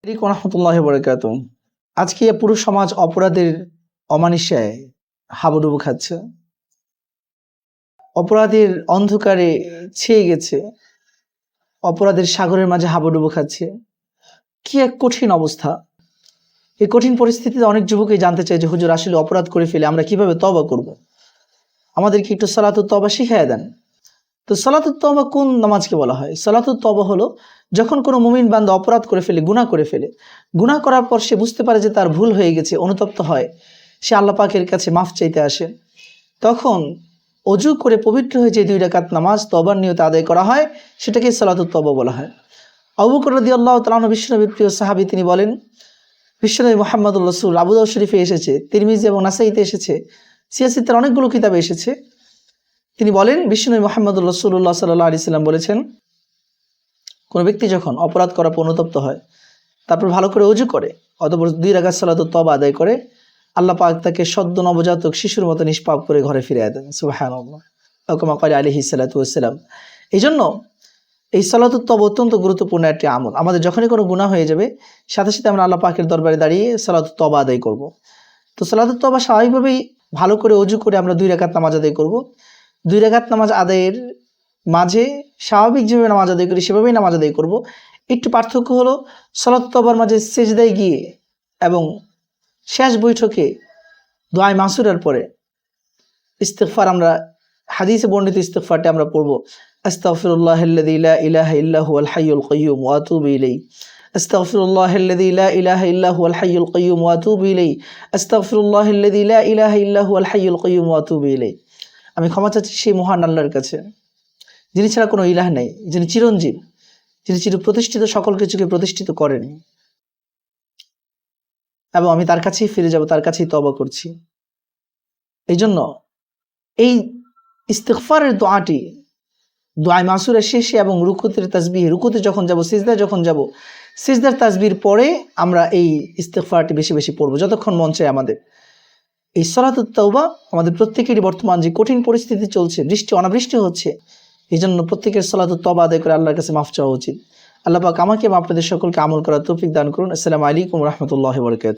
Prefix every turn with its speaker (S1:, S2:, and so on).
S1: আলাইকুম রহমতুল্লাহি বারাকাতুহু। আজকে পুরো সমাজ অপরাধের অমানিসায় হাবুডুবু খাচ্ছে, অপরাধের অন্ধকারে ছেয়ে গেছে, অপরাধের সাগরের মাঝে হাবুডুবু খাচ্ছে। কি এক কঠিন অবস্থা! এই কঠিন পরিস্থিতিতে অনেক যুবকই জানতে চায় যে হুজুর, আসলে অপরাধ করে ফেলে আমরা কিভাবে তওবা করব? আমাদেরকে একটু সালাতুত তওবা শিখিয়ে দেন। তো সালাতুত তওবা কোন নামাজকে বলা হয়? সালাতুত তওবা হলো যখন কোনো মুমিন বান্দা অপরাধ করে ফেলে, গুনাহ করে ফেলে, গুনাহ করার পর সে বুঝতে পারে যে তার ভুল হয়ে গেছে, অনুতপ্ত হয়, সে আল্লাহ পাকের কাছে মাফ চাইতে আসে, তখন অজু করে পবিত্র হয়ে যে 2 রাকাত নামাজ তওবার নিয়তে আদায় করা হয়, সেটাকে সালাতুত তওবা বলা হয়। আবু বকর রাদিয়াল্লাহু তাআলা আনহু বিশ্বনবীর প্রিয় সাহাবী, তিনি বলেন, বিশ্বনবী মুহাম্মদুর রাসূল, আবু দাউদ শরীফে এসেছে, তিরমিজি এবং নাসাঈতে এসেছে, সিয়াসিতের অনেকগুলো কিতাবে এসেছে। তিনি বলেন, বিশ্বনবী মুহাম্মদুর রাসূলুল্লাহ সাল্লাল্লাহু আলাইহি সাল্লাম বলেছেন, কোনো ব্যক্তি যখন অপরাধ করার পর অনুতপ্ত হয়, তারপর ভালো করে ওযু করে, অতঃপর 2 রাকাত সালাতুত তওবা আদায় করে, আল্লাহ পাক তাকে সদ্য নবজাতক শিশুর মতো নিষ্পাপ করে ঘরে ফিরিয়ে দেন। সুবহানাল্লাহ, কামা ক্বালা আলাইহিস সালাতু ওয়াস সালাম। এইজন্য এই সালাতুত তওবা অত্যন্ত গুরুত্বপূর্ণ একটি আমল। আমাদের যখনই কোনো গুনাহ হয়ে যাবে, সাথে সাথে আমরা আল্লাহ পাকের দরবারে দাঁড়িয়ে সালাতুত তওবা আদায় করব। তো সালাতুত তওবা স্বাভাবিকভাবেই ভালো করে ওযু করে আমরা 2 রাকাত নামাজ আদায় করব। 2 রাকাত নামাজ আদায়ের মাঝে স্বাভাবিক যেভাবে নামাজ আদায় করি সেভাবেই নামাজ আদায় করব। একটু পার্থক্য হলো, সালাতুত তওবার মাঝে সিজদায় গিয়ে এবং শেষ বৈঠকে দোয়া মাসুরার পরে ইস্তিগফার, আমরা হাদিসে বর্ণিত ইস্তিগফারটি আমরা পড়ব, আস্তাগফিরুল্লাহাল্লাযী লা ইলাহা ইল্লা হুয়াল হাইয়ুল কাইয়্যুম ওয়া আতুবু ইলাইহি, আস্তাগফিরুল্লাহাল্লাযী লা ইলাহা ইল্লা হুয়াল হাইয়ুল কাইয়্যুম ওয়া আতুবু ইলাইহি, আস্তাগফিরুল্লাহাল্লাযী লা ইলাহা ইল্লা হুয়াল হাইয়ুল কাইয়্যুম ওয়া আতুবু ইলাইহি। আমি ক্ষমা চাচ্ছি সেই মহান আল্লাহর কাছে, যিনি ছাড়া কোনো ইলাহ নেই, যিনি চিরঞ্জীব, যিনি চির প্রতিষ্ঠিত, সকল কিছুকে প্রতিষ্ঠিত করেন, এবং আমি তার কাছেই ফিরে যাব, তার কাছেই তওবা করছি। এই জন্য এই ইস্তিগফারের দোয়াটি দোয়া মাসুরের শেষে এবং রুকুতের তাসবিহ, রুকুতে যখন যাব, সিজদায় যখন যাব, সিজদার তাসবিহর পরে আমরা এই ইস্তিগফারটি বেশি বেশি পড়ব যতক্ষণ মন চায় আমাদের। এই সালাতুত তাওবা আমাদের প্রত্যেকেরই বর্তমান যে কঠিন পরিস্থিতি চলছে, বৃষ্টি অনাবৃষ্টি হচ্ছে, এই জন্য প্রত্যেকের সালাতুত তাওবা আদায় করে আল্লাহর কাছে মাফ চাওয়া উচিত। আল্লাহ পাক আমাকে এবং আপনাদের সকলকে আমল করার তৌফিক দান করুন। আসসালামু আলাইকুম রহমতুল্লাহি ওয়া বারাকাতুহু।